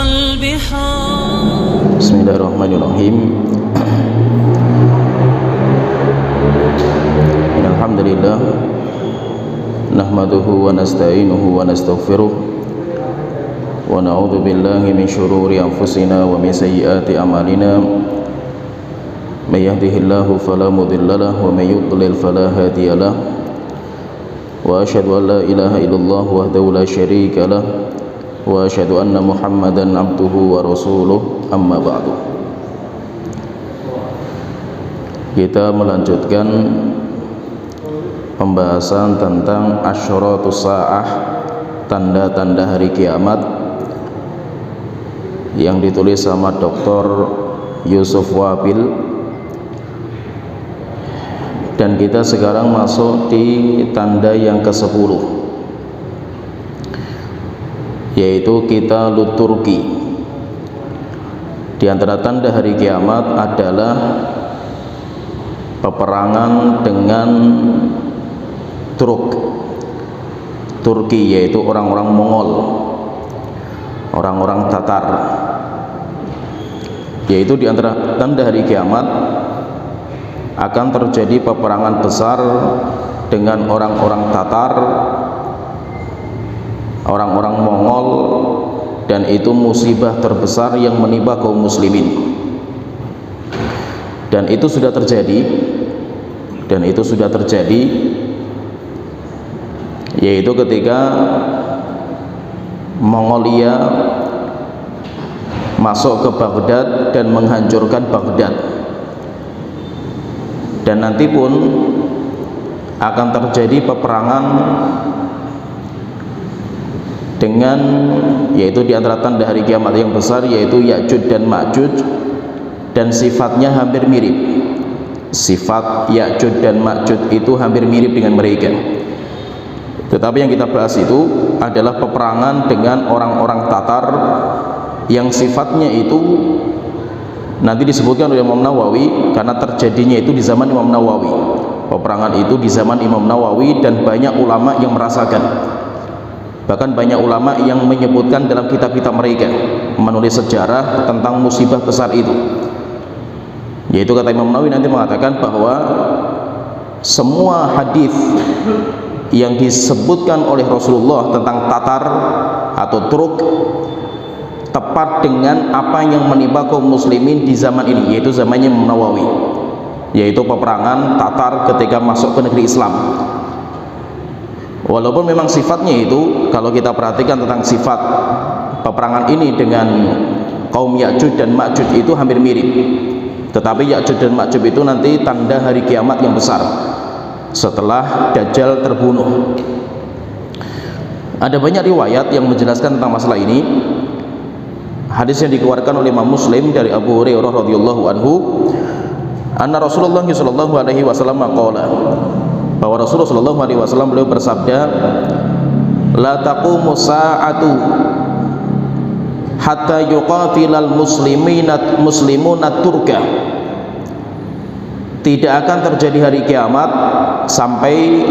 البحار. Bismillahirrahmanirrahim. Alhamdulillah nahmaduhu wa nasta'inuhu wa nastaghfiruh wa na'udzu billahi min shururi anfusina wa min sayyiati a'malina. May yahdihillahu fala mudilla lahu wa may yudlil fala hadiya lahu. Wa asyhadu an la ilaha illallah wahdahu la syarika lah wa asyhadu anna Muhammadan abduhu wa rasuluh, amma ba'du. Kita melanjutkan pembahasan tentang asyratus sa'ah, tanda-tanda hari kiamat, yang ditulis sama Dr. Yusuf Wabil. Dan kita sekarang masuk di tanda yang ke-10, yaitu Qitalut Turki. Di antara tanda hari kiamat adalah peperangan dengan Turki, yaitu orang-orang Mongol, orang-orang Tatar. Yaitu di antara tanda hari kiamat akan terjadi peperangan besar dengan orang-orang Tatar, orang-orang Mongol, dan itu musibah terbesar yang menimpa kaum muslimin. Dan itu sudah terjadi, yaitu ketika Mongolia masuk ke Baghdad dan menghancurkan Baghdad. Dan nanti pun akan terjadi peperangan dengan, yaitu di antara tanda hari kiamat yang besar, yaitu Ya'juj dan Ma'juj, dan sifatnya hampir mirip. Sifat Ya'juj dan Ma'juj itu hampir mirip dengan mereka. Tetapi yang kita bahas itu adalah peperangan dengan orang-orang Tatar yang sifatnya itu nanti disebutkan oleh Imam Nawawi, karena terjadinya itu di zaman Imam Nawawi. Peperangan itu di zaman Imam Nawawi, dan banyak ulama yang merasakan. Bahkan banyak ulama yang menyebutkan dalam kitab-kitab mereka, menulis sejarah tentang musibah besar itu. Yaitu kata Imam Nawawi nanti mengatakan bahwa semua hadis yang disebutkan oleh Rasulullah tentang Tatar atau Turk tepat dengan apa yang menimpa kaum muslimin di zaman ini, yaitu zamannya Imam Nawawi, yaitu peperangan Tatar ketika masuk ke negeri Islam. Walaupun memang sifatnya itu, kalau kita perhatikan tentang sifat peperangan ini dengan kaum Ya'juj dan Ma'juj itu hampir mirip. Tetapi Ya'juj dan Ma'juj itu nanti tanda hari kiamat yang besar setelah Dajjal terbunuh. Ada banyak riwayat yang menjelaskan tentang masalah ini. Hadis yang dikeluarkan oleh Imam Muslim dari Abu Hurairah radhiyallahu anhu, anna Rasulullah sallallahu alaihi wasallam qala, bahwa Rasulullah sallallahu alaihi wasallam beliau bersabda, la taqumu sa'atu hatta yuqatilal muslimuna turka. Tidak akan terjadi hari kiamat sampai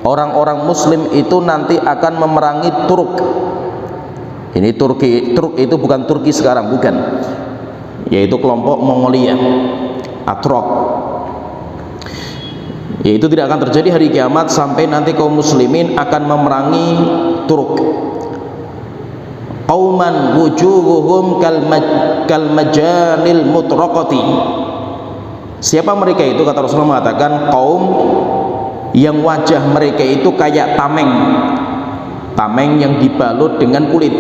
orang-orang muslim itu nanti akan memerangi Turk. Ini Turk itu bukan Turki sekarang, bukan, yaitu kelompok Mongolia, Atrok. Yaitu tidak akan terjadi hari kiamat sampai nanti kaum muslimin akan memerangi Turk. Qauman wujuhuhum kal majanil mutraqati. Siapa mereka itu? Kata Rasulullah mengatakan kaum yang wajah mereka itu kayak tameng yang dibalut dengan kulit.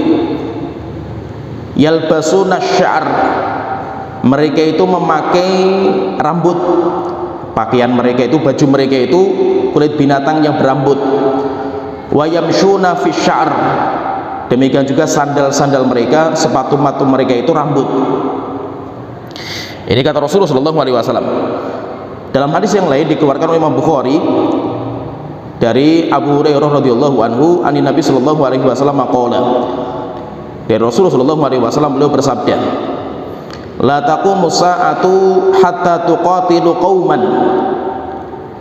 Yalbasuna syar, mereka itu memakai rambut. Pakaian mereka itu, baju mereka itu kulit binatang yang berambut. Wa yamshuna fi syar, demikian juga sandal-sandal mereka, sepatu-sepatu mereka itu rambut. Ini kata Rasulullah SAW. Dalam hadis yang lain dikeluarkan oleh Imam Bukhari dari Abu Hurairah radhiyallahu anhu, ani Nabi sallallahu alaihi wasallam qala, dari Rasulullah sallallahu alaihi wasallam beliau bersabda, la taqumu sa'atu hatta tuqatilu qauman.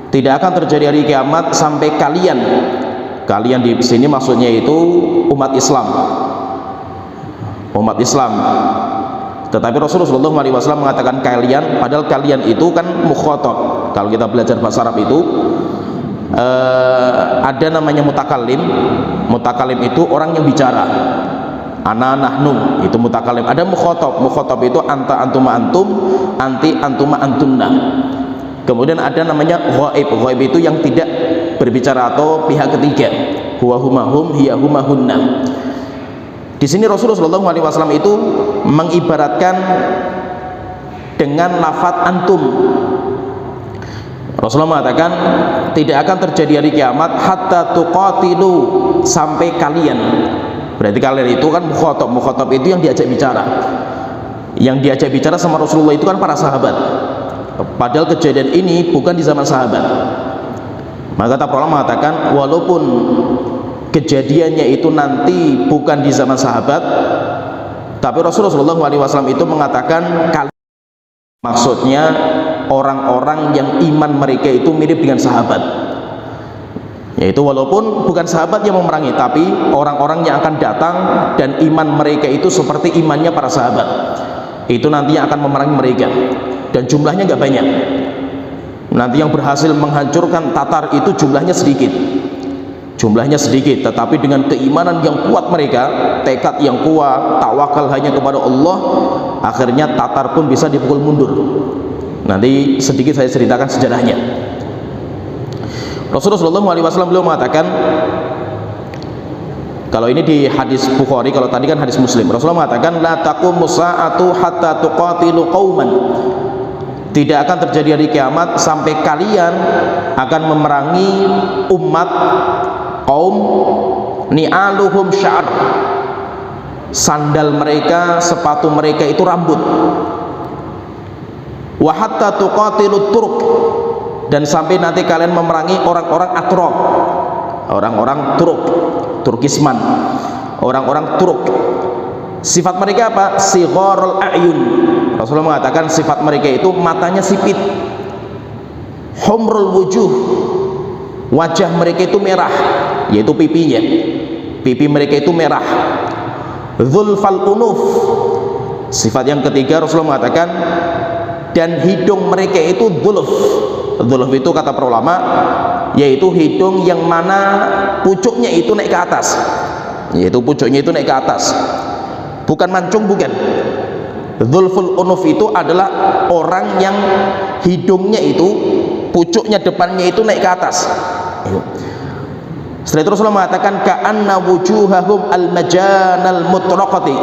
Tidak akan terjadi hari kiamat sampai kalian di sini maksudnya itu umat Islam. umat Islam. Tetapi Rasulullah SAW mengatakan kalian, padahal kalian itu kan mukhatab. Kalau kita belajar bahasa Arab itu ada namanya mutakalim. Mutakalim itu orang yang bicara. Ana nahnu itu mutakalim. Ada mukhatab. Mukhatab itu anta antuma antum, anti antuma antunna. Kemudian ada namanya ghaib. Ghaib itu yang tidak berbicara atau pihak ketiga. Huwa huma hum, hiya huma hunna. Di sini Rasulullah SAW itu mengibaratkan dengan lafaz antum. Rasulullah mengatakan tidak akan terjadi hari kiamat hatta tuqatilu, sampai kalian. Berarti kalian itu kan mukhatab. Mukhatab itu yang diajak bicara. Yang diajak bicara sama Rasulullah itu kan para sahabat. Padahal kejadian ini bukan di zaman sahabat. Maka kata para ulama mengatakan walaupun kejadiannya itu nanti bukan di zaman sahabat, tapi Rasulullah SAW itu mengatakan maksudnya orang-orang yang iman mereka itu mirip dengan sahabat, yaitu walaupun bukan sahabat yang memerangi, tapi orang-orang yang akan datang dan iman mereka itu seperti imannya para sahabat, itu nantinya akan memerangi mereka, dan jumlahnya nggak banyak. Nanti yang berhasil menghancurkan Tatar itu jumlahnya sedikit, tetapi dengan keimanan yang kuat mereka, tekad yang kuat, tawakal hanya kepada Allah, akhirnya Tatar pun bisa dipukul mundur. Nanti sedikit saya ceritakan sejarahnya. Rasulullah SAW beliau mengatakan, kalau ini di hadis Bukhari, kalau tadi kan hadis Muslim, Rasulullah mengatakan la taqumu sa'atu hatta tuqatilu qauman, tidak akan terjadi hari kiamat sampai kalian akan memerangi umat kaum ni'aluhum sya'ar, sandal mereka, sepatu mereka itu rambut. Wa hatta tuqatilut turuk, dan sampai nanti kalian memerangi orang-orang Atrok, orang-orang Turuk, Turkisman, orang-orang Turuk. Sifat mereka apa? Sigharul a'yun. Rasulullah mengatakan sifat mereka itu matanya sipit, humrul wujuh, wajah mereka itu merah, yaitu pipinya, pipi mereka itu merah. Dzulfal unuf, sifat yang ketiga Rasulullah mengatakan, dan hidung mereka itu dzulf. Dzulf itu kata para ulama yaitu hidung yang mana pucuknya itu naik ke atas, yaitu pucuknya itu naik ke atas, bukan mancung, bukan. Dzulful unuf itu adalah orang yang hidungnya itu pucuknya depannya itu naik ke atas. Setelah itu Rasulullah mengatakan ka'anna wujuhahum al-majanal mutraqati,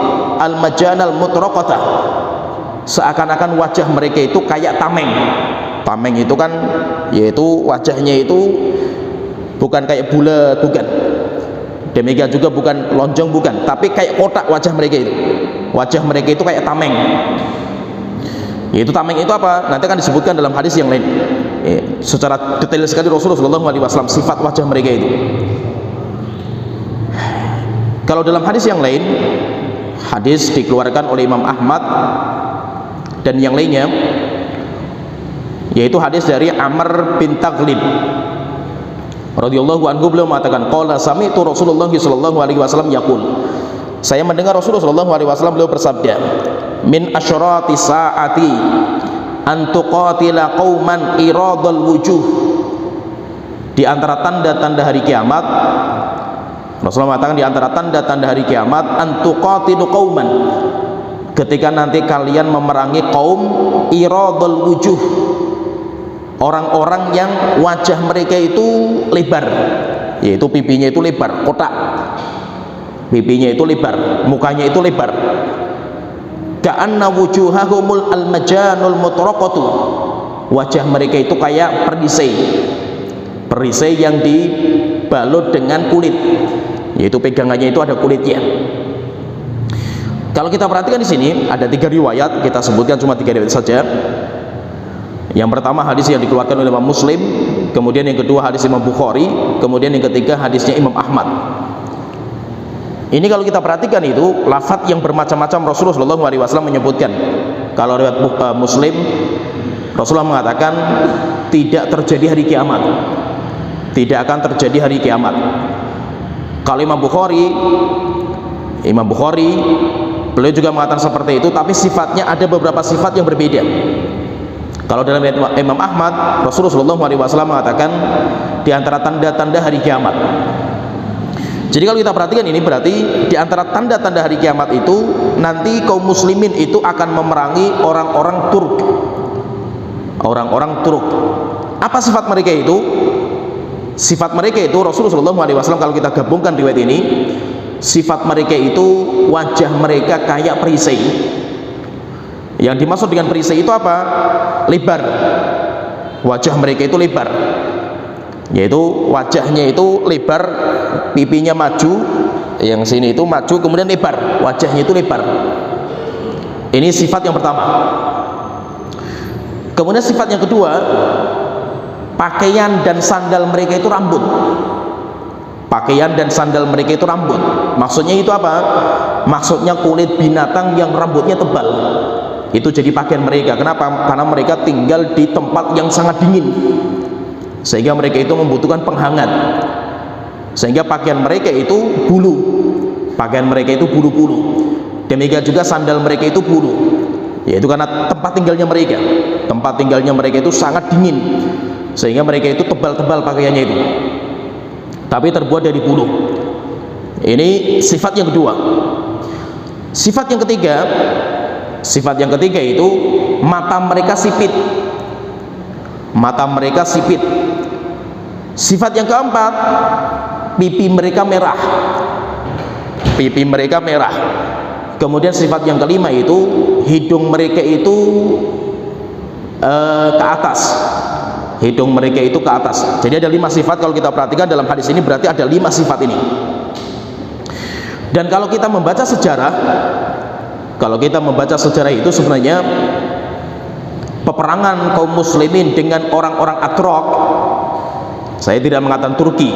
al-majanal mutraqata, seakan-akan wajah mereka itu kayak tameng. Tameng itu kan yaitu wajahnya itu bukan kayak bulat, bukan. Demikian juga bukan lonjong, bukan, tapi kayak kotak wajah mereka itu. Wajah mereka itu kayak tameng. Yaitu tameng itu apa? Nanti akan disebutkan dalam hadis yang lain. Secara detail sekali Rasulullah SAW sifat wajah mereka itu. Kalau dalam hadis yang lain, hadis dikeluarkan oleh Imam Ahmad dan yang lainnya, yaitu hadis dari Amr bin Taghlib radhiyallahu anhu, beliau mengatakan qala sami'tu Rasulullah sallallahu alaihi wasallam yaqul, saya mendengar Rasulullah SAW beliau bersabda, min asyrati saati an tuqatila qauman iradul wujuh, di antara tanda-tanda hari kiamat, Rasulullah mengatakan di antara tanda-tanda hari kiamat an tuqatilu qauman, ketika nanti kalian memerangi kaum iradul wujuh, orang-orang yang wajah mereka itu lebar, yaitu pipinya itu lebar, kotak, pipinya itu lebar, mukanya itu lebar. Ka'anna wujuhahumul al-majanul mutraqatu, wajah mereka itu kayak perisai, perisai yang dibalut dengan kulit, yaitu pegangannya itu ada kulitnya. Kalau kita perhatikan di sini ada 3 riwayat, kita sebutkan cuma 3 riwayat saja. Yang pertama hadis yang dikeluarkan oleh Imam Muslim, kemudian yang kedua hadis Imam Bukhari, kemudian yang ketiga hadisnya Imam Ahmad. Ini kalau kita perhatikan itu lafaz yang bermacam-macam Rasulullah SAW menyebutkan. Kalau riwayat Muslim, Rasulullah mengatakan tidak terjadi hari kiamat, tidak akan terjadi hari kiamat. Kalau Imam Bukhari Beliau juga mengatakan seperti itu, tapi sifatnya ada beberapa sifat yang berbeda. Kalau dalam Imam Ahmad, Rasulullah SAW mengatakan di antara tanda-tanda hari kiamat. Jadi kalau kita perhatikan ini, berarti di antara tanda-tanda hari kiamat itu nanti kaum muslimin itu akan memerangi orang-orang Turk. Orang-orang Turk. Apa sifat mereka itu? Sifat mereka itu Rasulullah SAW, kalau kita gabungkan riwayat ini, sifat mereka itu wajah mereka kayak perisai. Yang dimaksud dengan perisai itu apa? Lebar. Wajah mereka itu lebar, yaitu wajahnya itu lebar, pipinya maju, yang sini itu maju kemudian lebar, wajahnya itu lebar. Ini sifat yang pertama. Kemudian sifat yang kedua, pakaian dan sandal mereka itu rambut. Pakaian dan sandal mereka itu rambut. Maksudnya itu apa? Maksudnya kulit binatang yang rambutnya tebal. Itu jadi pakaian mereka. Kenapa? Karena mereka tinggal di tempat yang sangat dingin, sehingga mereka itu membutuhkan penghangat. Sehingga pakaian mereka itu bulu. Pakaian mereka itu bulu-bulu. Demikian juga sandal mereka itu bulu. Yaitu karena tempat tinggalnya mereka. Tempat tinggalnya mereka itu sangat dingin, sehingga mereka itu tebal-tebal pakaiannya itu, tapi terbuat dari bulu. Ini sifat yang kedua. Sifat yang ketiga, itu mata mereka sipit. Mata mereka sipit. Sifat yang keempat, pipi mereka merah. Pipi mereka merah. Kemudian sifat yang kelima itu hidung mereka itu ke atas. Hidung mereka itu ke atas. Jadi ada 5 sifat. Kalau kita perhatikan dalam hadis ini, berarti ada 5 sifat ini. Dan kalau kita membaca sejarah, itu sebenarnya peperangan kaum muslimin dengan orang-orang Atrok, saya tidak mengatakan Turki,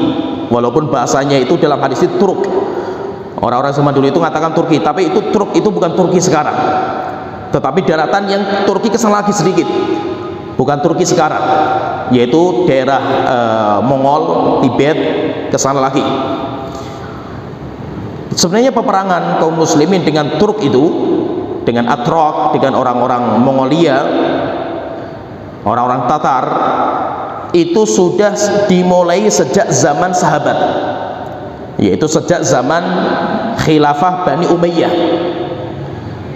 walaupun bahasanya itu dalam hadis itu Turk. Orang-orang zaman dulu itu mengatakan Turki, tapi itu Turk itu bukan Turki sekarang, tetapi daratan yang Turki kesana lagi sedikit, bukan Turki sekarang, yaitu daerah Mongol, Tibet, kesana lagi. Sebenarnya peperangan kaum muslimin dengan Turk itu, dengan Atrok, dengan orang-orang Mongolia, orang-orang Tatar, itu sudah dimulai sejak zaman sahabat, yaitu sejak zaman khilafah Bani Umayyah.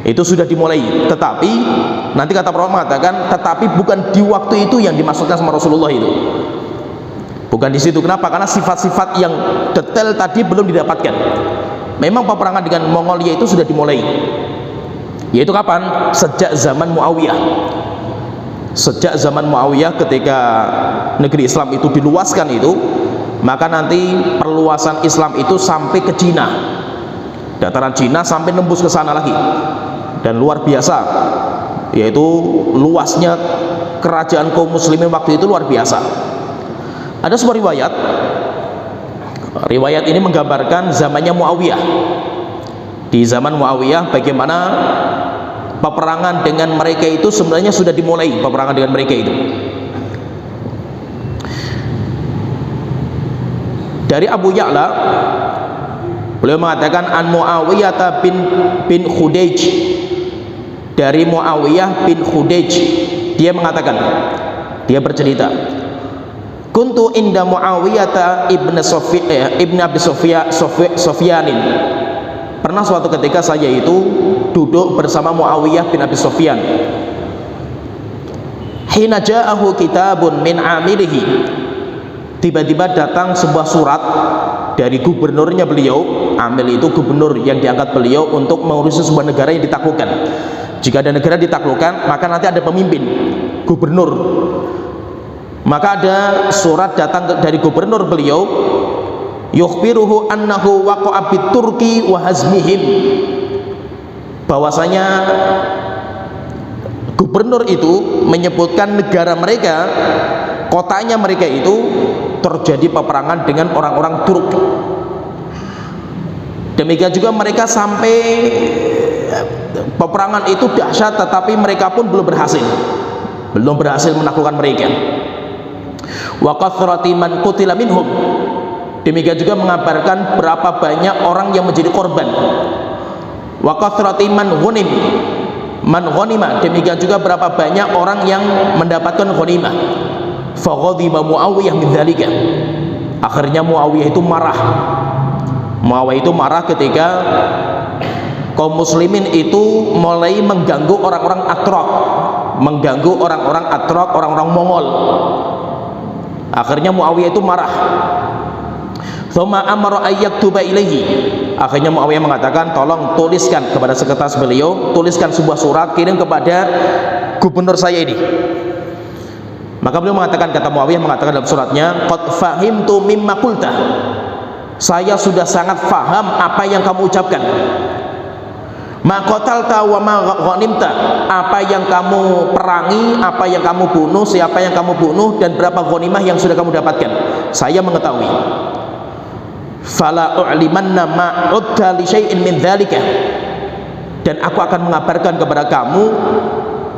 Itu sudah dimulai. Tetapi nanti kata para ulama mengatakan, tetapi bukan di waktu itu yang dimaksudkan sama Rasulullah itu. Bukan di situ. Kenapa? Karena sifat-sifat yang detail tadi belum didapatkan. Memang peperangan dengan Mongolia itu sudah dimulai. Yaitu kapan? Sejak zaman Muawiyah. Sejak zaman Muawiyah, ketika negeri Islam itu diluaskan itu, maka nanti perluasan Islam itu sampai ke Cina, dataran Cina sampai nembus ke sana lagi, dan luar biasa, yaitu luasnya kerajaan kaum muslimin waktu itu luar biasa. Ada sebuah riwayat ini menggambarkan zamannya Muawiyah. Di zaman Muawiyah bagaimana peperangan dengan mereka itu sebenarnya sudah dimulai, peperangan dengan mereka itu. Dari Abu Ya'la, beliau mengatakan an Muawiyah bin Khudayj, dari Muawiyah bin Khudayj, dia mengatakan, dia bercerita, kuntu inda Muawiyah ibn Abi Sufyanin. Pernah suatu ketika saya itu duduk bersama Muawiyah bin Abi Sufyan. Hina ja'ahu kitabun min amirihi. Tiba-tiba datang sebuah surat dari gubernurnya beliau. Amil itu gubernur yang diangkat beliau untuk mengurusi sebuah negara yang ditaklukkan. Jika ada negara ditaklukkan, maka nanti ada pemimpin, gubernur. Maka ada surat datang dari gubernur beliau, yukhbiruhu annahu waqa'a biturki wa hazmihim, bahwasanya gubernur itu menyebutkan negara mereka, kotanya mereka itu terjadi peperangan dengan orang-orang Turk. Demikian juga mereka sampai peperangan itu dahsyat, tetapi mereka pun belum berhasil menaklukkan mereka. Wa kathrati man qutila minhum. Demikian juga mengabarkan berapa banyak orang yang menjadi korban. wa kathrati man ghanima, demikian juga berapa banyak orang yang mendapatkan ghanimah. Fa ghadiba Muawiyah min dzalika, akhirnya Muawiyah itu marah. Muawiyah itu marah ketika kaum muslimin itu mulai mengganggu orang-orang Atraq, orang-orang Mongol. Akhirnya Muawiyah itu marah. Tsumma amara ayyaktuba ilaihi, akhirnya Muawiyah mengatakan, tolong tuliskan kepada sekretaris beliau, tuliskan sebuah surat, kirim kepada gubernur saya ini. Maka beliau mengatakan, kata Muawiyah mengatakan dalam suratnya, qad fahimtu mimma qulta, saya sudah sangat faham apa yang kamu ucapkan. Ma qatalta wa ma ghanimta, apa yang kamu perangi, apa yang kamu bunuh, siapa yang kamu bunuh, dan berapa ghanimah yang sudah kamu dapatkan, saya mengetahui. Fala u'limanna ma udda li syai'in min dzalika, dan aku akan mengabarkan kepada kamu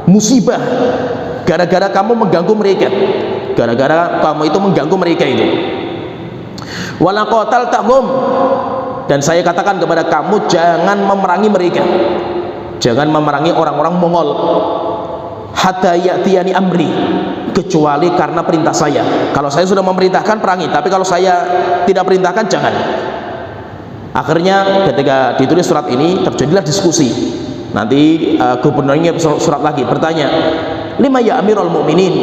musibah gara-gara kamu mengganggu mereka, gara-gara kamu itu mengganggu mereka itu. Wala qataltahum, dan saya katakan kepada kamu, jangan memerangi mereka, jangan memerangi orang-orang Mongol, hatta ya'tiyani amri, kecuali karena perintah saya. Kalau saya sudah memerintahkan, perangi, tapi kalau saya tidak perintahkan, jangan. Akhirnya ketika ditulis surat ini, terjadilah diskusi. Nanti gubernurnya surat lagi bertanya, lima ya Amirul Mukminin,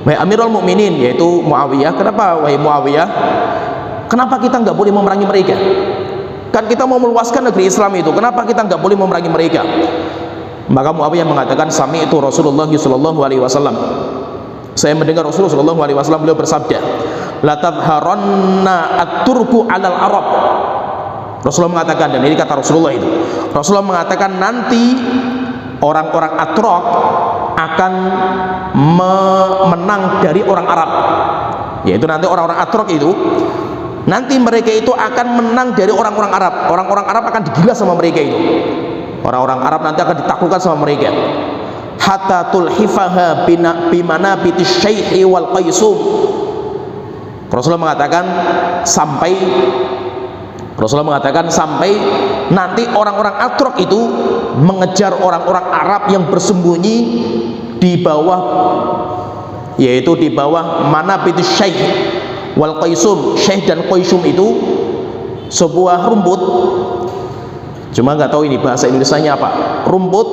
wahai Amirul Mukminin, yaitu Muawiyah, kenapa wahai Muawiyah, kenapa kita nggak boleh memerangi mereka? Kan kita mau meluaskan negeri Islam itu, kenapa kita nggak boleh memerangi mereka? Maka Muawiyah mengatakan, sami itu Rasulullah sallallahu alaihi wasallam, saya mendengar Rasulullah sallallahu alaihi wasallam beliau bersabda, la tadharanna at-turku 'alal Arab. Rasulullah mengatakan, dan ini kata Rasulullah itu, Rasulullah mengatakan nanti orang-orang Atraq akan menang dari orang Arab, yaitu nanti orang-orang Atraq itu nanti mereka itu akan menang dari orang-orang Arab. Orang-orang Arab akan digilas sama mereka itu. Orang-orang Arab nanti akan ditaklukkan sama mereka. Hatta tulhifaha bimana bitis syaihi wal qaisum. Rasulullah mengatakan sampai nanti orang-orang Atraq itu mengejar orang-orang Arab yang bersembunyi di bawah, yaitu di bawah mana bitis syaihi wal qaisum. Syekh dan qaisum itu sebuah rumput, cuma nggak tahu ini bahasa Indonesianya apa, rumput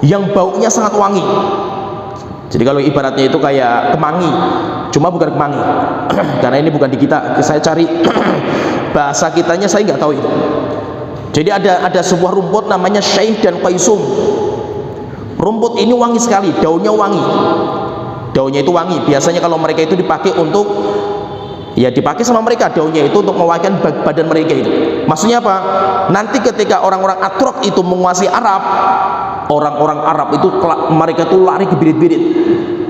yang baunya sangat wangi. Jadi kalau ibaratnya itu kayak kemangi, cuma bukan kemangi karena ini bukan di kita, saya cari bahasa kitanya, saya nggak tahu itu. Jadi ada sebuah rumput namanya syekh dan qaisum. Rumput ini wangi sekali, daunnya wangi, daunnya itu wangi. Biasanya kalau mereka itu dipakai untuk, ya dipakai sama mereka daunnya itu untuk mewangikan badan mereka itu. Maksudnya apa? Nanti ketika orang-orang Atraq itu menguasai Arab, orang-orang Arab itu mereka itu lari ke birit-birit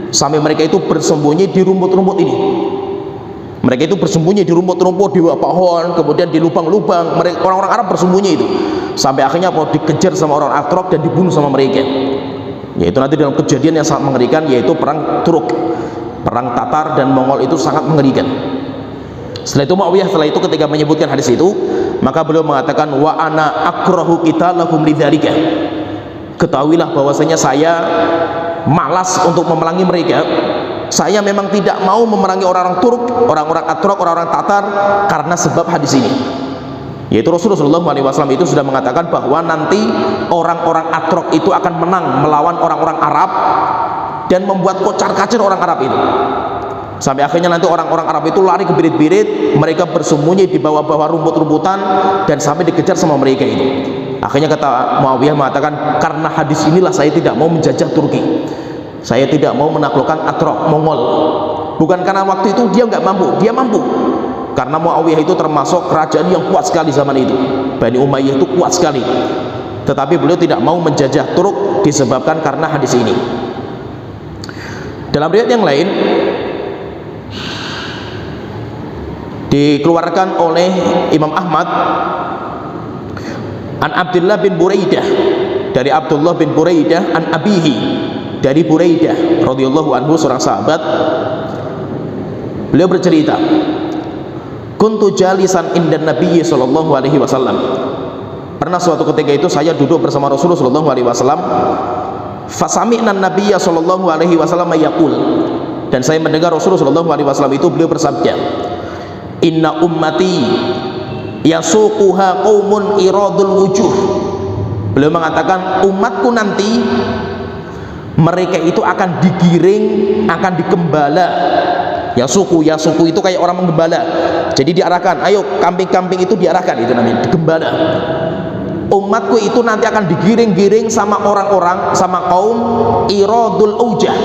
sampai mereka itu bersembunyi di rumput-rumput ini. Mereka itu bersembunyi di rumput-rumput, di bawah pohon, kemudian di lubang-lubang. Orang-orang Arab bersembunyi itu sampai akhirnya mau dikejar sama orang Atraq dan dibunuh sama mereka. Yaitu nanti dalam kejadian yang sangat mengerikan, yaitu perang Turuk, perang Tatar dan Mongol itu sangat mengerikan. Setelah itu Muawiyah ketika menyebutkan hadis itu, maka beliau mengatakan, wa ana akrahu qitalahum lidzalika, ketahuilah bahwasanya saya malas untuk memerangi mereka. Saya memang tidak mau memerangi orang-orang Turk, orang-orang Atraq, orang-orang Tatar karena sebab hadis ini. Yaitu Rasulullah SAW itu sudah mengatakan bahwa nanti orang-orang Atraq itu akan menang melawan orang-orang Arab dan membuat kocar-kacir orang Arab itu. Sampai akhirnya nanti orang-orang Arab itu lari ke birit-birit, mereka bersembunyi di bawah-bawah rumput-rumputan dan sampai dikejar sama mereka itu. Akhirnya kata Muawiyah mengatakan, karena hadis inilah saya tidak mau menjajah Turki, saya tidak mau menaklukkan Atraq, Mongol. Bukan karena waktu itu dia nggak mampu, dia mampu. Karena Muawiyah itu termasuk kerajaan yang kuat sekali zaman itu. Bani Umayyah itu kuat sekali. Tetapi beliau tidak mau menjajah Turk disebabkan karena hadis ini. Dalam riwayat yang lain dikeluarkan oleh Imam Ahmad an Abdullah bin Buraidah, dari Abdullah bin Buraidah an abihi, dari Buraidah radhiyallahu anhu, seorang sahabat. Beliau bercerita, kuntu jalisan indan Nabi sallallahu alaihi wasallam, Pernah suatu ketika itu saya duduk bersama Rasulullah sallallahu alaihi wasallam, fasami'na nabiyya sallallahu alaihi wasallam yaqul, dan saya mendengar Rasulullah sallallahu alaihi wasallam itu beliau bersabda, inna ummati yasuquha qaumun iradul wujuh. Beliau mengatakan umatku nanti mereka itu akan digiring, akan dikembala. Yasuku itu kayak orang menggembala, jadi diarahkan, ayo kambing-kambing itu diarahkan, itu namanya digembala. Umatku itu nanti akan digiring-giring sama orang-orang, sama kaum iradul aujah,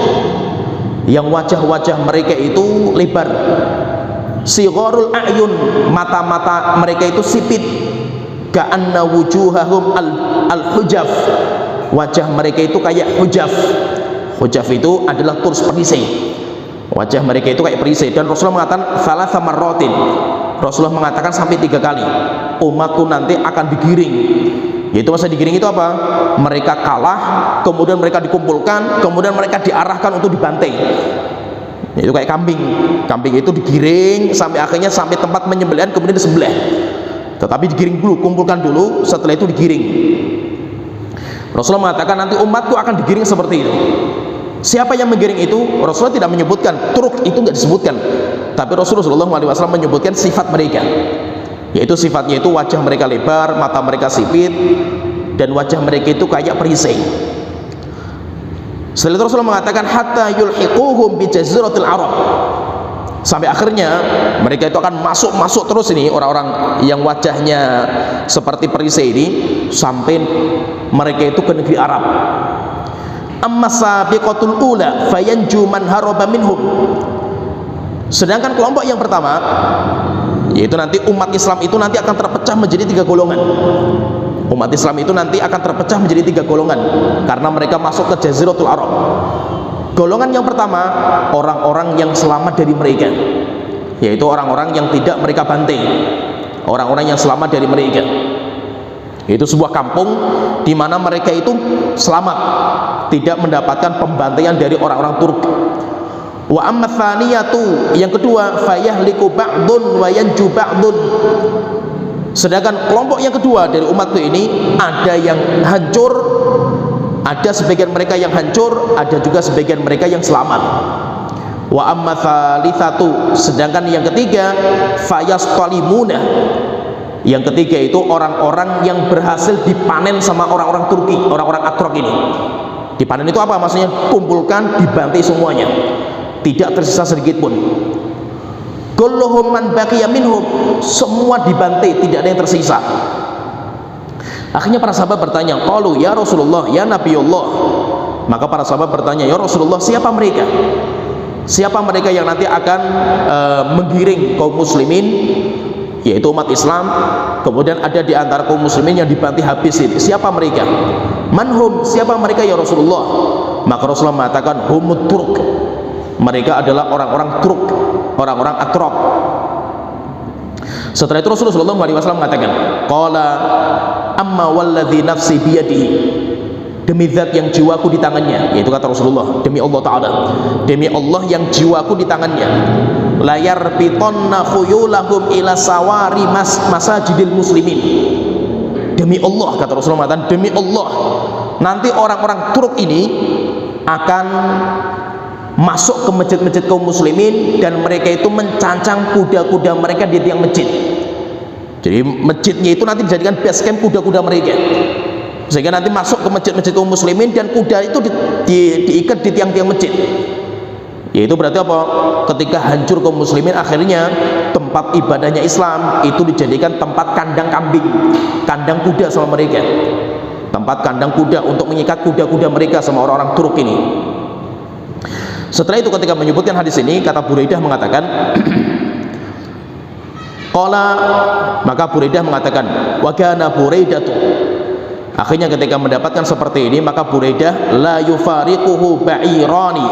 yang wajah-wajah mereka itu lebar, sigharul a'yun, mata-mata mereka itu sipit, ka'anna wujuhahum al-hujaf, wajah mereka itu kayak hujaf. Hujaf itu adalah turs perisai, wajah mereka itu kayak perisai. Dan Rasulullah mengatakan salasa marratin, Rasulullah mengatakan sampai 3 kali umatku nanti akan digiring. Yaitu masa digiring itu apa? Mereka kalah, kemudian mereka dikumpulkan, kemudian mereka diarahkan untuk dibantai. Itu kayak kambing. Kambing itu digiring sampai akhirnya sampai tempat penyembelihan, kemudian disembelih. Tetapi digiring dulu, kumpulkan dulu, setelah itu digiring. Rasulullah mengatakan nanti umatku akan digiring seperti itu. Siapa yang menggiring itu? Rasulullah tidak menyebutkan, turuk itu tidak disebutkan, tapi Rasulullah SAW menyebutkan sifat mereka, yaitu sifatnya itu wajah mereka lebar, mata mereka sipit, dan wajah mereka itu kayak perisai. Setelah itu Rasulullah mengatakan hatta yulhiquhum bi jaziratil Arab, sampai akhirnya mereka itu akan masuk terus ini, orang-orang yang wajahnya seperti perisai ini, sampai mereka itu ke negeri Arab. Amma sabiqatul ula fayanju man haraba minhum, sedangkan kelompok yang pertama, yaitu nanti umat Islam itu nanti akan terpecah menjadi 3 golongan. Umat Islam itu nanti akan terpecah menjadi 3 golongan karena mereka masuk ke Jaziratul Arab. Golongan yang pertama, orang-orang yang selamat dari mereka, yaitu orang-orang yang tidak mereka bantai, orang-orang yang selamat dari mereka. Itu sebuah kampung di mana mereka itu selamat, tidak mendapatkan pembantaian dari orang-orang Turk. Wa amma tsaniyatu, yang kedua, fayahliku ba'dun wa yanju ba'dun, sedangkan kelompok yang kedua dari umatku ini ada yang hancur, ada sebagian mereka yang hancur, ada juga sebagian mereka yang selamat. Wa amma tsalitsatu, sedangkan yang ketiga, fayastalimuna, yang ketiga itu orang-orang yang berhasil dipanen sama orang-orang Turki, orang-orang Atrok ini. Dipanen itu apa maksudnya? Kumpulkan, dibantai semuanya, tidak tersisa sedikit pun. Kulluhum man baqiya minhum, semua dibantai, tidak ada yang tersisa. Akhirnya para sahabat bertanya, qalu ya Rasulullah, ya Nabiullah. Maka para sahabat bertanya, ya Rasulullah, siapa mereka? Siapa mereka yang nanti akan menggiring kaum muslimin, yaitu umat Islam, kemudian ada di antara kaum muslimin yang dibantai habis ini? Siapa mereka? Manhum, siapa mereka ya Rasulullah? Maka Rasulullah mengatakan humut Turk, mereka adalah orang-orang Turk, orang-orang Atrok. Setelah itu Rasulullah SAW mengatakan, qala amma walladzi nafsi biyadihi, demi zat yang jiwaku di tangannya, yaitu kata Rasulullah, demi Allah Ta'ala, demi Allah yang jiwaku di tangannya, layar pitonna khuyulahum ila sawari masajidil muslimin. Demi Allah, kata Rasulullah, demi Allah, nanti orang-orang Turk ini akan masuk ke masjid-masjid kaum muslimin, dan mereka itu mencancang kuda-kuda mereka di tiang masjid. Jadi masjidnya itu nanti dijadikan base camp kuda-kuda mereka, sehingga nanti masuk ke masjid-masjid kaum muslimin dan kuda itu diikat di tiang-tiang masjid. Yaitu berarti apa? Ketika hancur kaum muslimin, akhirnya tempat ibadahnya Islam itu dijadikan tempat kandang kambing, kandang kuda sama mereka, tempat kandang kuda untuk mengikat kuda-kuda mereka sama orang-orang Turk ini. Setelah itu ketika menyebutkan hadis ini, kata Buraidah mengatakan qala, maka Buraidah mengatakan wa kana Buraidatu, akhirnya ketika mendapatkan seperti ini, maka Buraidah la yufariquhu ba'irani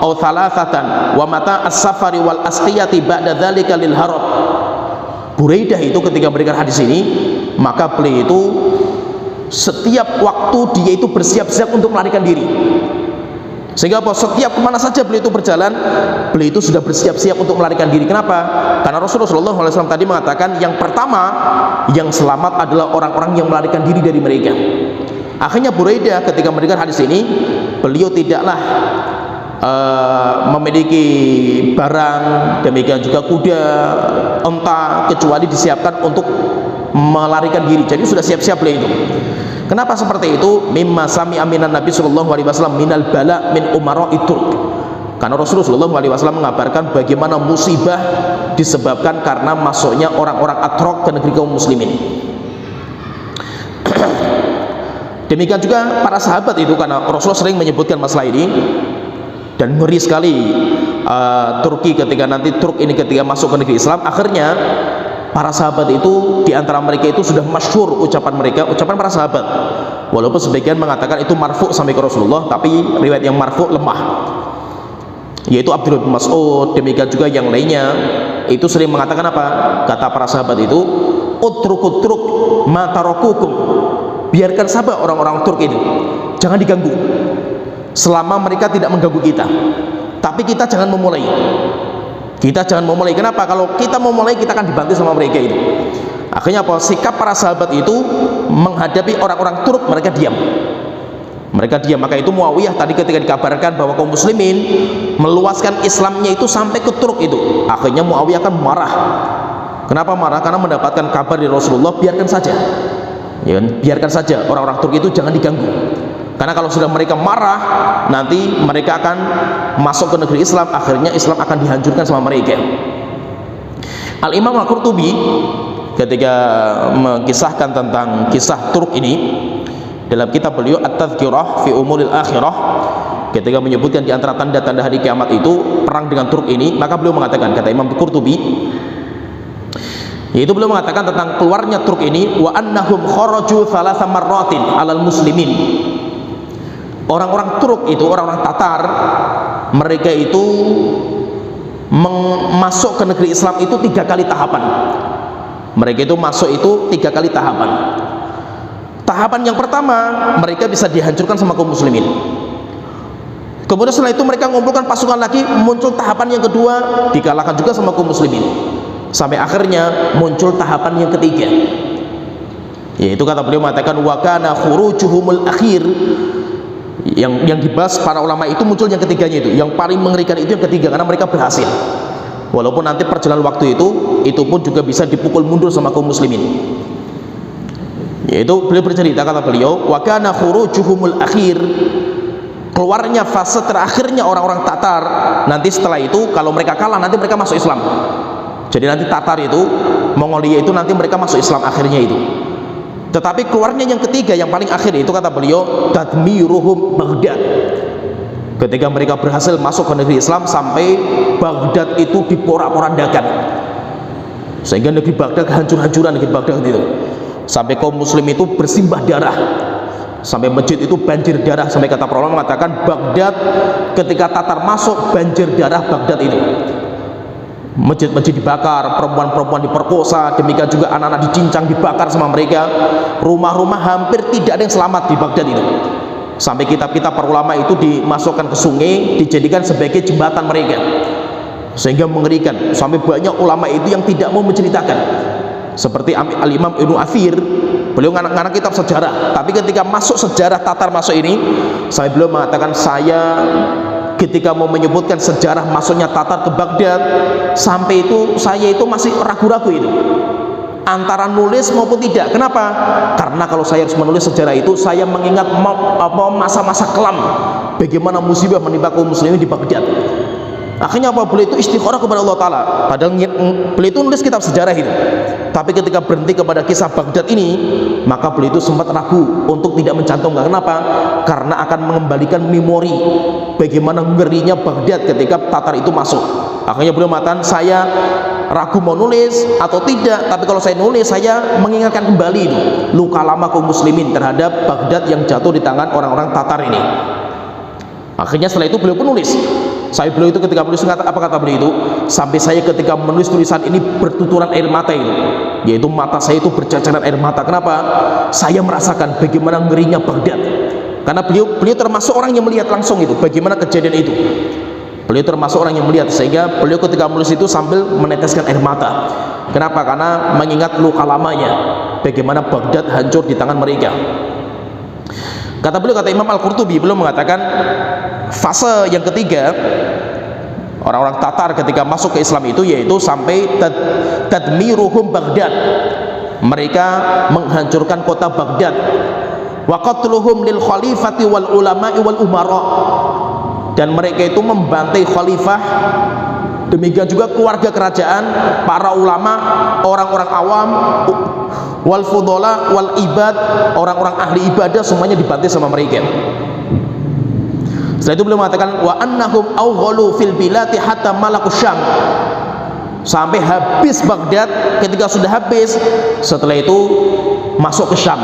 aw thalathatan wa mata as-safari wal asqiyati ba'da dzalika lil harab. Buraidah itu ketika memberikan hadis ini, maka beliau itu setiap waktu dia itu bersiap-siap untuk melarikan diri. Sehingga apa? Setiap kemana saja beliau itu berjalan, beliau itu sudah bersiap-siap untuk melarikan diri. Kenapa? Karena Rasulullah SAW tadi mengatakan yang pertama yang selamat adalah orang-orang yang melarikan diri dari mereka. Akhirnya Buraidah ketika mendengar hadis ini, beliau tidaklah memiliki barang, demikian juga kuda, unta, kecuali disiapkan untuk melarikan diri. Jadi sudah siap-siap beliau itu. Kenapa seperti itu? Mimma sami aminan Nabi sallallahu alaihi wasallam minal bala min umara itu. Karena Rasulullah sallallahu alaihi wasallam mengabarkan bagaimana musibah disebabkan karena masuknya orang-orang Atrok ke negeri kaum muslimin. Demikian juga para sahabat itu, karena Rasulullah sering menyebutkan masalah ini, dan ngeri sekali Turki ketika nanti ketika masuk ke negeri Islam, akhirnya para sahabat itu diantara mereka itu sudah masyhur ucapan mereka, ucapan para sahabat, walaupun sebagian mengatakan itu marfu sampai ke Rasulullah, tapi riwayat yang marfu lemah, yaitu Abdullah bin Mas'ud, demikian juga yang lainnya itu sering mengatakan apa? Kata para sahabat itu, utruk matarokukum, biarkan sabar orang-orang Turk itu, jangan diganggu selama mereka tidak mengganggu kita, tapi kita jangan memulai. Kita jangan memulai. Kenapa? Kalau kita memulai, kita akan dibantu sama mereka itu. Akhirnya apa? Sikap para sahabat itu menghadapi orang-orang Turk, mereka diam. Mereka diam. Maka itu Muawiyah tadi ketika dikabarkan bahwa kaum muslimin meluaskan Islamnya itu sampai ke Turk itu, akhirnya Muawiyah akan marah. Kenapa marah? Karena mendapatkan kabar dari Rasulullah, biarkan saja. Ya, biarkan saja orang-orang Turk itu jangan diganggu. Karena kalau sudah mereka marah, nanti mereka akan masuk ke negeri Islam, akhirnya Islam akan dihancurkan sama mereka. Al-Imam Al-Qurtubi ketika mengisahkan tentang kisah Turk ini dalam kitab beliau At-Tadhkirah fi Umuril Akhirah, ketika menyebutkan di antara tanda-tanda hari kiamat itu perang dengan Turk ini, maka beliau mengatakan, kata Imam Al-Qurtubi, yaitu beliau mengatakan tentang keluarnya Turk ini, wa annahum kharaju thalatha marratin 'alal muslimin. Orang-orang Turk itu, orang-orang Tatar, mereka itu masuk ke negeri Islam itu 3 kali tahapan. Mereka itu masuk itu 3 kali tahapan. Tahapan yang pertama, mereka bisa dihancurkan sama kaum muslimin. Kemudian setelah itu mereka mengumpulkan pasukan lagi, muncul tahapan yang kedua, dikalahkan juga sama kaum muslimin. Sampai akhirnya muncul tahapan yang ketiga. Yaitu kata beliau mengatakan wa kana khurujuhumul akhir. Yang dibahas para ulama itu muncul yang ketiganya itu, yang paling mengerikan itu yang ketiga, karena mereka berhasil. Walaupun nanti perjalanan waktu itu pun juga bisa dipukul mundur sama kaum muslimin. Yaitu beliau bercerita, kata beliau, wa kana khurujuhumul akhir, keluarnya fase terakhirnya orang-orang Tatar. Nanti setelah itu kalau mereka kalah, nanti mereka masuk Islam. Jadi nanti Tatar itu, Mongolia itu nanti mereka masuk Islam akhirnya itu. Tetapi keluarnya yang ketiga, yang paling akhir itu, kata beliau, tadmiruhum Baghdad. Ketika mereka berhasil masuk ke negeri Islam, sampai Baghdad itu diporak-porandakan, sehingga negeri Baghdad kehancur-hancuran negeri Baghdad itu, sampai kaum muslim itu bersimbah darah, sampai masjid itu banjir darah. Sampai kata para ulama mengatakan Baghdad ketika Tatar masuk, banjir darah Baghdad itu. Masjid-masjid dibakar, perempuan-perempuan diperkosa, demikian juga anak-anak dicincang, dibakar sama mereka. Rumah-rumah hampir tidak ada yang selamat di Baghdad itu. Sampai kitab-kitab para ulama itu dimasukkan ke sungai, dijadikan sebagai jembatan mereka, sehingga mengerikan. Sampai banyak ulama itu yang tidak mau menceritakan, seperti Al-Imam Ibnu Athir, beliau nganak-nganak kitab sejarah, tapi ketika masuk sejarah Tatar masuk ini, beliau mengatakan, saya ketika mau menyebutkan sejarah masuknya Tatar ke Baghdad, sampai itu saya itu masih ragu-ragu itu antara nulis maupun tidak. Kenapa? Karena kalau saya harus menulis sejarah itu, saya mengingat masa-masa kelam bagaimana musibah menimpa kaum muslimin di Baghdad. Akhirnya apa? Beliau itu istikharah kepada Allah Ta'ala. Padahal beliau itu nulis kitab sejarah itu, tapi ketika berhenti kepada kisah Baghdad ini, maka beliau itu sempat ragu untuk tidak mencantumkan. Kenapa? Karena akan mengembalikan memori bagaimana ngerinya Baghdad ketika Tatar itu masuk. Akhirnya beliau mengatakan, saya ragu mau nulis atau tidak, tapi kalau saya nulis, saya mengingatkan kembali itu luka lama kaum muslimin terhadap Baghdad yang jatuh di tangan orang-orang Tatar ini. Akhirnya setelah itu beliau pun nulis. Beliau itu ketika menulis, apa kata beliau itu? Sampai saya ketika menulis tulisan ini bertuturan air mata itu, yaitu mata saya itu berceceran air mata. Kenapa? Saya merasakan bagaimana ngerinya Baghdad. karena beliau termasuk orang yang melihat langsung itu bagaimana kejadian itu. Beliau termasuk orang yang melihat, sehingga beliau ketika menulis itu sambil meneteskan air mata. Kenapa? Karena mengingat luka lamanya, bagaimana Baghdad hancur di tangan mereka. Kata beliau, kata Imam Al-Qurtubi, beliau mengatakan fase yang ketiga orang-orang Tatar ketika masuk ke Islam itu yaitu sampai tadmiruhum Baghdad, mereka menghancurkan kota Baghdad, wa qatluhum lil khalifati wal ulama'i wal umara, dan mereka itu membantai khalifah, demikian juga keluarga kerajaan, para ulama, orang-orang awam, wal fudola wal ibad, orang-orang ahli ibadah, semuanya dibantai sama mereka. Setelah itu beliau mengatakan wa annahum awghalu fil bilati hatta malaku Syam, sampai habis Baghdad. Ketika sudah habis, setelah itu masuk ke Syam,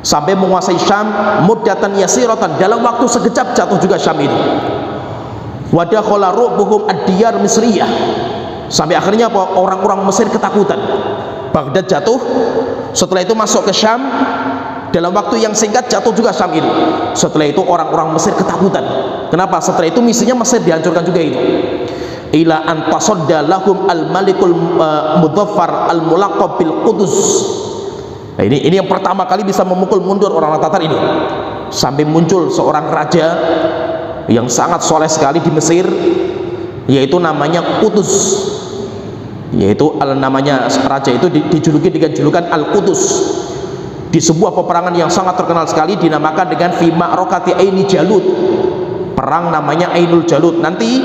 sampai menguasai Syam muddatan yasiratan, dalam waktu sekejap jatuh juga Syam itu. Wa dakhala ru'buhum ad-diyar misriyah, sampai akhirnya apa? Orang-orang Mesir ketakutan. Baghdad jatuh, setelah itu masuk ke Syam, dalam waktu yang singkat jatuh juga Syam itu. Setelah itu orang-orang Mesir ketakutan. Kenapa? Setelah itu misinya Mesir dihancurkan juga itu. Ila an tasadda lahum al-malikul mudhaffar al-mulaqab bil Qudus. Nah, ini yang pertama kali bisa memukul mundur orang-orang Tatar ini, sampai muncul seorang raja yang sangat soleh sekali di Mesir, yaitu namanya Qutuz, yaitu namanya raja itu dijuluki dengan julukan Al-Qutuz. Di sebuah peperangan yang sangat terkenal sekali dinamakan dengan fi ma'rakati Aini Jalut, perang namanya Ainul Jalut nanti.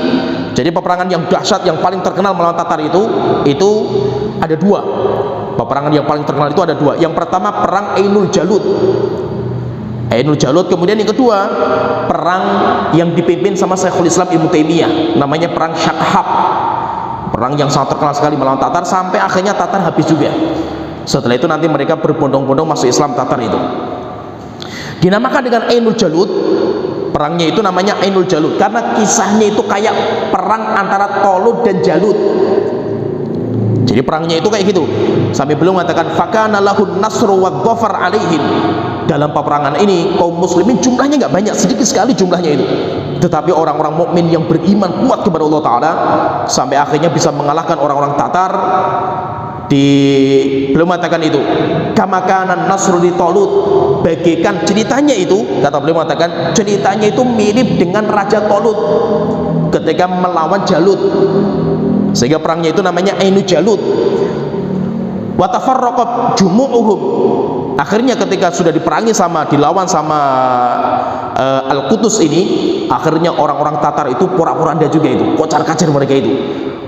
Jadi peperangan yang dahsyat yang paling terkenal melawan Tatar itu ada dua. Peperangan yang paling terkenal itu ada dua. Yang pertama perang Ainul Jalut, kemudian yang kedua perang yang dipimpin sama Syekhul Islam Ibnu Taimiyah, namanya perang Syakhab, perang yang sangat terkenal sekali melawan Tatar, sampai akhirnya Tatar habis juga. Setelah itu nanti mereka berbondong-bondong masuk Islam Tatar itu. Dinamakan dengan Ainul Jalut, perangnya itu namanya Ainul Jalut karena kisahnya itu kayak perang antara Talut dan Jalut. Jadi perangnya itu kayak gitu. Sampai beliau mengatakan fakana lahun nasru wa dhafar alaihim. Dalam peperangan ini kaum muslimin jumlahnya nggak banyak, sedikit sekali jumlahnya itu, tetapi orang-orang mukmin yang beriman kuat kepada Allah Ta'ala sampai akhirnya bisa mengalahkan orang-orang Tatar. Beliau mengatakan itu kamakanan nasru di Talut, bagaikan ceritanya itu, kata beliau mengatakan ceritanya itu mirip dengan Raja Talut ketika melawan Jalut, sehingga perangnya itu namanya Ainu Jalut. Wa tafarraqat jumu'uhum, akhirnya ketika sudah dilawan sama Al-Qutuz ini, akhirnya orang-orang Tatar itu pura-puranda juga itu, kocar-kacir mereka itu.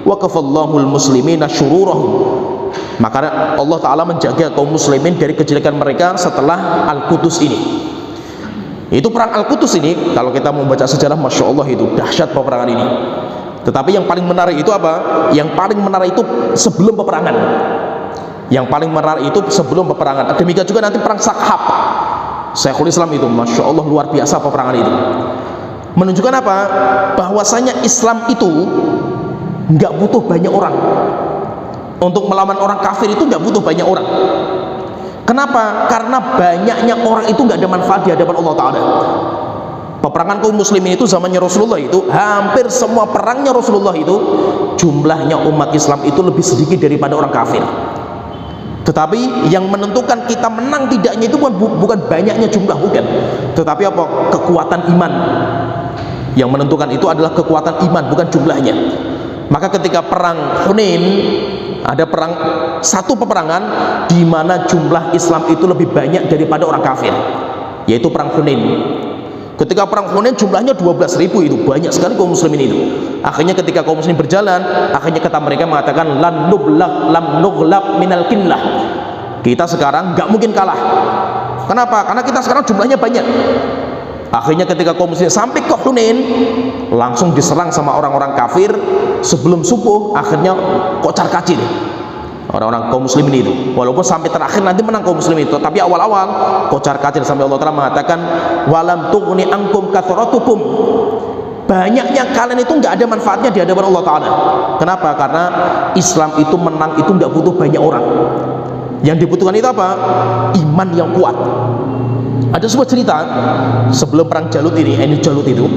Wa kafallahul muslimina syururahum, maka Allah Ta'ala menjaga kaum muslimin dari kejelekan mereka setelah Al-Qutuz ini. Itu perang Al-Qutuz ini, kalau kita membaca sejarah, Masya Allah itu dahsyat peperangan ini. Tetapi yang paling menarik itu apa? Yang paling menarik itu sebelum peperangan. Yang paling menarik itu sebelum peperangan. Demikian juga nanti perang Syakhab, Syekhul Islam itu, Masya Allah luar biasa peperangan itu. Menunjukkan apa? Bahwasanya Islam itu nggak butuh banyak orang. Untuk melawan orang kafir itu nggak butuh banyak orang. Kenapa? Karena banyaknya orang itu nggak ada manfaat di hadapan Allah Ta'ala. Peperangan kaum muslimin itu zamannya Rasulullah itu, hampir semua perangnya Rasulullah itu jumlahnya umat Islam itu lebih sedikit daripada orang kafir. Tetapi yang menentukan kita menang tidaknya itu bukan banyaknya jumlah, bukan, tetapi apa? Kekuatan iman. Yang menentukan itu adalah kekuatan iman, bukan jumlahnya. Maka ketika perang Hunain, ada satu peperangan di mana jumlah Islam itu lebih banyak daripada orang kafir, yaitu perang Hunain. Ketika perang Hunain jumlahnya 12.000, itu banyak sekali kaum muslimin itu. Akhirnya ketika kaum muslimin berjalan, akhirnya kata mereka mengatakan lam nughlab minal qillah. Kita sekarang nggak mungkin kalah. Kenapa? Karena kita sekarang jumlahnya banyak. Akhirnya ketika kaum muslimin sampai ke Hunain, langsung diserang sama orang-orang kafir sebelum subuh. Akhirnya kocar-kacir orang-orang kaum muslimin itu, walaupun sampai terakhir nanti menang kaum muslimin itu, tapi awal-awal kocar-kacir sampai Allah Ta'ala mengatakan walam tughni ankum kathratukum, banyaknya kalian itu nggak ada manfaatnya di hadapan Allah Ta'ala. Kenapa? Karena Islam itu menang itu nggak butuh banyak orang. Yang dibutuhkan itu apa? Iman yang kuat. Ada sebuah cerita sebelum perang Jalut ini, Ainul Jalut itu,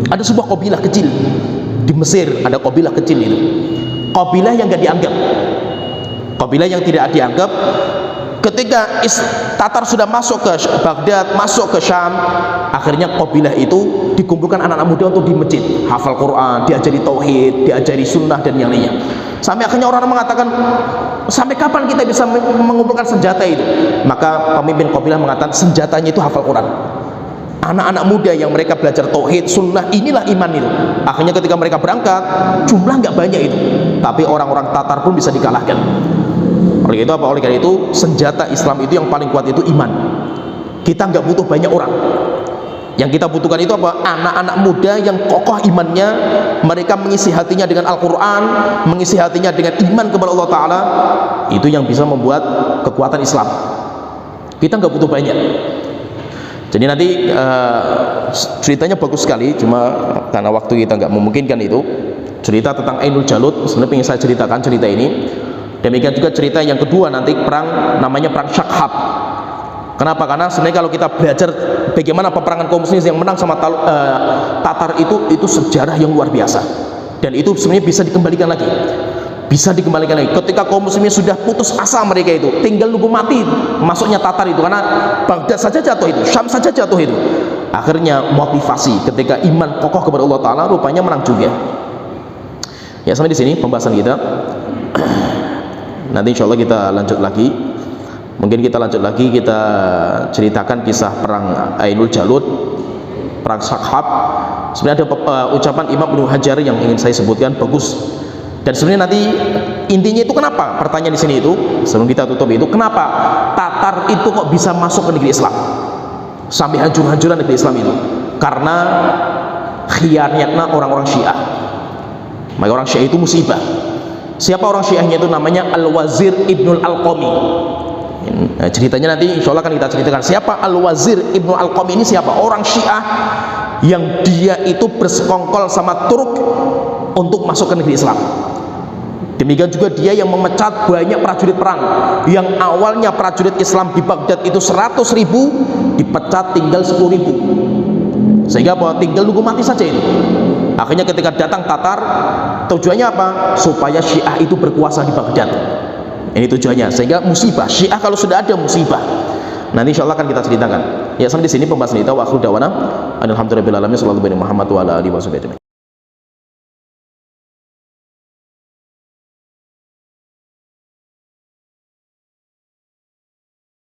ada sebuah kabilah kecil di Mesir. Ada kabilah kecil itu, kabilah yang gak dianggap, kabilah yang tidak dianggap. Ketika Tatar sudah masuk ke Baghdad, masuk ke Syam, akhirnya kabilah itu dikumpulkan anak-anak muda untuk di masjid, hafal Quran, diajari tauhid, diajari sunnah dan yang lainnya. Sampai akhirnya orang mengatakan, sampai kapan kita bisa mengumpulkan senjata itu? Maka pemimpin kabilah mengatakan, senjatanya itu hafal Quran. Anak-anak muda yang mereka belajar tauhid, sunnah, inilah iman itu. Akhirnya ketika mereka berangkat, jumlah nggak banyak itu, tapi orang-orang Tatar pun bisa dikalahkan. Oleh itu apa? Oleh karena itu senjata Islam itu yang paling kuat itu iman. Kita nggak butuh banyak orang. Yang kita butuhkan itu apa? Anak-anak muda yang kokoh imannya, mereka mengisi hatinya dengan Al-Quran, mengisi hatinya dengan iman kepada Allah Ta'ala. Itu yang bisa membuat kekuatan Islam. Kita nggak butuh banyak. Jadi nanti ceritanya bagus sekali, cuma karena waktu kita nggak memungkinkan itu. Cerita tentang Ainul Jalut sebenarnya ingin saya ceritakan cerita ini. Demikian juga cerita yang kedua nanti, perang namanya perang Shakhab. Kenapa? Karena sebenarnya kalau kita belajar bagaimana peperangan kaum muslimin yang menang sama Tatar itu sejarah yang luar biasa. Dan itu sebenarnya bisa dikembalikan lagi. Bisa dikembalikan lagi. Ketika kaum muslimin sudah putus asa mereka itu, tinggal nunggu mati masuknya Tatar itu, karena Baghdad saja jatuh itu, Syam saja jatuh itu. Akhirnya motivasi ketika iman kokoh kepada Allah Ta'ala, rupanya menang juga. Ya, sampai di sini pembahasan kita. Nanti insya Allah kita lanjut lagi. Mungkin kita lanjut lagi, kita ceritakan kisah perang Ainul Jalut, perang Shakhab. Sebenarnya ada ucapan Imam Ibnu Hajar yang ingin saya sebutkan, bagus. Dan sebenarnya nanti intinya itu kenapa? Pertanyaan di sini itu, sebelum kita tutup itu, kenapa Tatar itu kok bisa masuk ke negeri Islam sampai hancur-hancuran negeri Islam itu? Karena khianatnya orang-orang Syiah. Maka orang Syiah itu musibah. Siapa orang Syiahnya itu? Namanya Al-Wazir Ibnul Alqami. Nah, ceritanya nanti insya Allah akan kita ceritakan. Siapa Al-Wazir Ibnul Alqami ini? Siapa? Orang Syiah yang dia itu bersekongkol sama Turk untuk masuk ke negeri Islam. Demikian juga dia yang memecat banyak prajurit perang. Yang awalnya prajurit Islam di Baghdad itu 100.000, dipecat tinggal 10.000. Sehingga apa? Tinggal nunggu mati saja itu. Akhirnya ketika datang Tatar, tujuannya apa? Supaya Syiah itu berkuasa di Baghdad. Ini tujuannya. Sehingga musibah Syiah kalau sudah ada musibah. Nanti insya Allah akan kita ceritakan. Ya, sampai di sini pembahasan kita. Wa akhiru da'wana alhamdulillahirabbil alamin. Sallallahu alaihi Muhammad wa ala alihi wasallam.